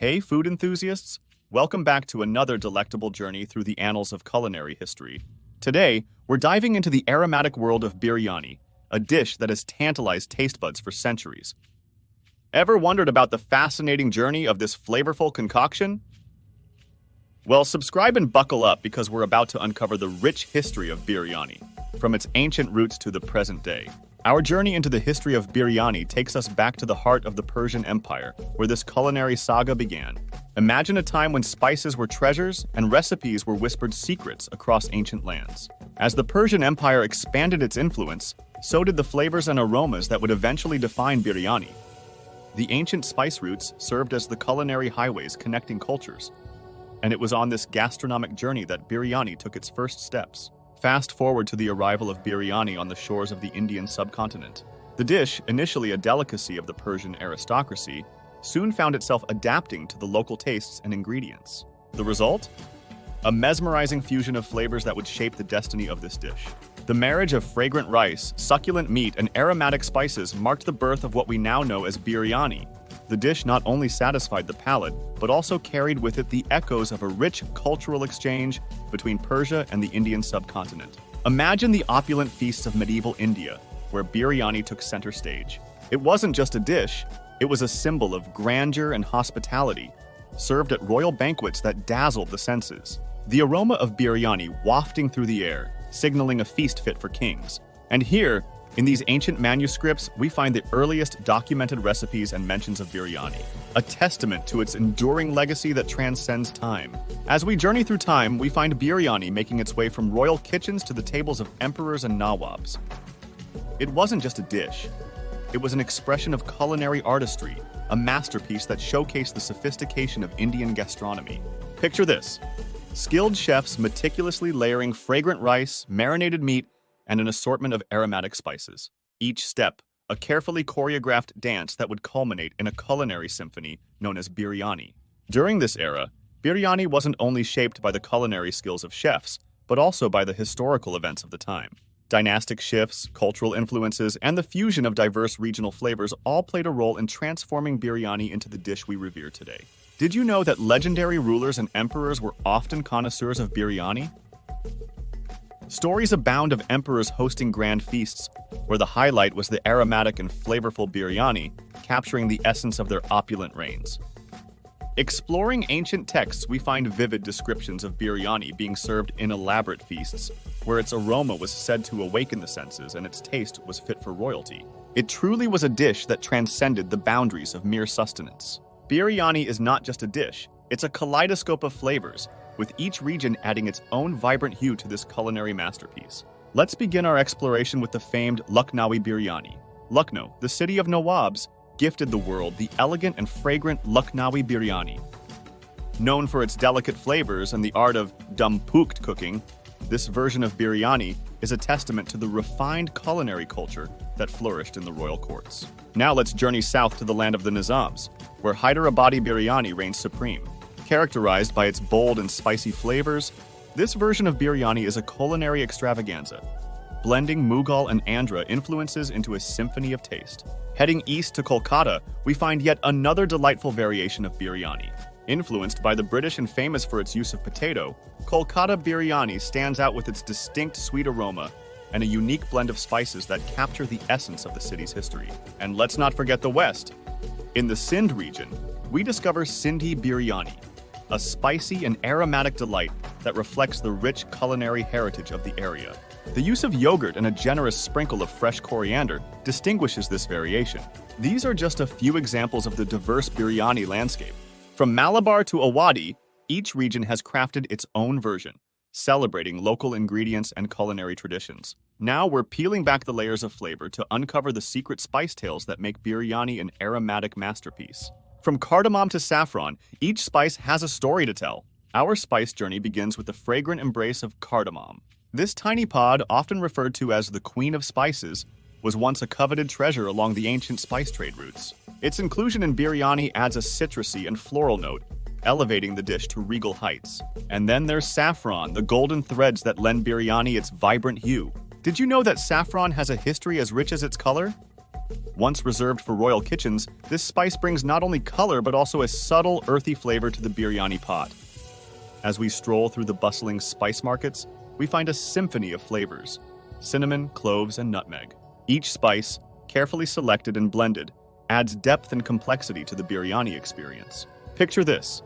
Hey, food enthusiasts! Welcome back to another delectable journey through the annals of culinary history. Today, we're diving into the aromatic world of biryani, a dish that has tantalized taste buds for centuries. Ever wondered about the fascinating journey of this flavorful concoction? Well, subscribe and buckle up because we're about to uncover the rich history of biryani, from its ancient roots to the present day. Our journey into the history of biryani takes us back to the heart of the Persian Empire, where this culinary saga began. Imagine a time when spices were treasures and recipes were whispered secrets across ancient lands. As the Persian Empire expanded its influence, so did the flavors and aromas that would eventually define biryani. The ancient spice routes served as the culinary highways connecting cultures, and it was on this gastronomic journey that biryani took its first steps. Fast forward to the arrival of biryani on the shores of the Indian subcontinent. The dish, initially a delicacy of the Persian aristocracy, soon found itself adapting to the local tastes and ingredients. The result? A mesmerizing fusion of flavors that would shape the destiny of this dish. The marriage of fragrant rice, succulent meat, and aromatic spices marked the birth of what we now know as biryani. The dish not only satisfied the palate, but also carried with it the echoes of a rich cultural exchange between Persia and the Indian subcontinent. Imagine the opulent feasts of medieval India, where biryani took center stage. It wasn't just a dish, it was a symbol of grandeur and hospitality, served at royal banquets that dazzled the senses. The aroma of biryani wafting through the air, signaling a feast fit for kings. And here, in these ancient manuscripts, we find the earliest documented recipes and mentions of biryani, a testament to its enduring legacy that transcends time. As we journey through time, we find biryani making its way from royal kitchens to the tables of emperors and nawabs. It wasn't just a dish. It was an expression of culinary artistry, a masterpiece that showcased the sophistication of Indian gastronomy. Picture this: skilled chefs meticulously layering fragrant rice, marinated meat, and an assortment of aromatic spices. Each step, a carefully choreographed dance that would culminate in a culinary symphony known as biryani. During this era, biryani wasn't only shaped by the culinary skills of chefs, but also by the historical events of the time. Dynastic shifts, cultural influences, and the fusion of diverse regional flavors all played a role in transforming biryani into the dish we revere today. Did you know that legendary rulers and emperors were often connoisseurs of biryani? Stories abound of emperors hosting grand feasts, where the highlight was the aromatic and flavorful biryani, capturing the essence of their opulent reigns. Exploring ancient texts, we find vivid descriptions of biryani being served in elaborate feasts, where its aroma was said to awaken the senses and its taste was fit for royalty. It truly was a dish that transcended the boundaries of mere sustenance. Biryani is not just a dish, it's a kaleidoscope of flavors, with each region adding its own vibrant hue to this culinary masterpiece. Let's begin our exploration with the famed Lucknowi biryani. Lucknow, the city of Nawabs, gifted the world the elegant and fragrant Lucknowi biryani. Known for its delicate flavors and the art of dum-pukt cooking, this version of biryani is a testament to the refined culinary culture that flourished in the royal courts. Now let's journey south to the land of the Nizams, where Hyderabadi biryani reigns supreme. Characterized by its bold and spicy flavors, this version of biryani is a culinary extravaganza, blending Mughal and Andhra influences into a symphony of taste. Heading east to Kolkata, we find yet another delightful variation of biryani. Influenced by the British and famous for its use of potato, Kolkata biryani stands out with its distinct sweet aroma and a unique blend of spices that capture the essence of the city's history. And let's not forget the west. In the Sindh region, we discover Sindhi biryani, a spicy and aromatic delight that reflects the rich culinary heritage of the area. The use of yogurt and a generous sprinkle of fresh coriander distinguishes this variation. These are just a few examples of the diverse biryani landscape. From Malabar to Awadhi, each region has crafted its own version, celebrating local ingredients and culinary traditions. Now we're peeling back the layers of flavor to uncover the secret spice tales that make biryani an aromatic masterpiece. From cardamom to saffron, each spice has a story to tell. Our spice journey begins with the fragrant embrace of cardamom. This tiny pod, often referred to as the Queen of Spices, was once a coveted treasure along the ancient spice trade routes. Its inclusion in biryani adds a citrusy and floral note, elevating the dish to regal heights. And then there's saffron, the golden threads that lend biryani its vibrant hue. Did you know that saffron has a history as rich as its color? Once reserved for royal kitchens, this spice brings not only color but also a subtle, earthy flavor to the biryani pot. As we stroll through the bustling spice markets, we find a symphony of flavors: cinnamon, cloves, and nutmeg. Each spice, carefully selected and blended, adds depth and complexity to the biryani experience. Picture this: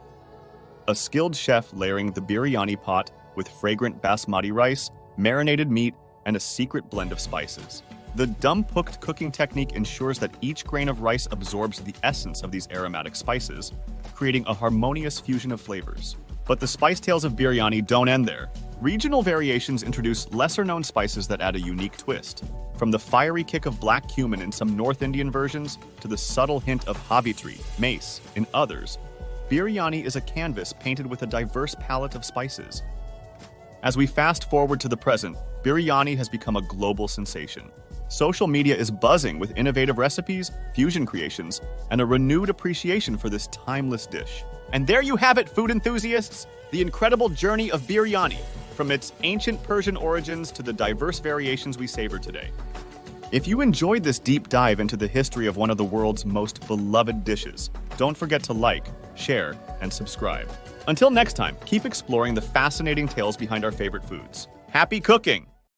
a skilled chef layering the biryani pot with fragrant basmati rice, marinated meat, and a secret blend of spices. The dum-cooked cooking technique ensures that each grain of rice absorbs the essence of these aromatic spices, creating a harmonious fusion of flavors. But the spice tales of biryani don't end there. Regional variations introduce lesser-known spices that add a unique twist. From the fiery kick of black cumin in some North Indian versions to the subtle hint of Havitri, mace, in others, biryani is a canvas painted with a diverse palette of spices. As we fast forward to the present, biryani has become a global sensation. Social media is buzzing with innovative recipes, fusion creations, and a renewed appreciation for this timeless dish. And there you have it, food enthusiasts, the incredible journey of biryani, from its ancient Persian origins to the diverse variations we savor today. If you enjoyed this deep dive into the history of one of the world's most beloved dishes, don't forget to like, share, and subscribe. Until next time, keep exploring the fascinating tales behind our favorite foods. Happy cooking!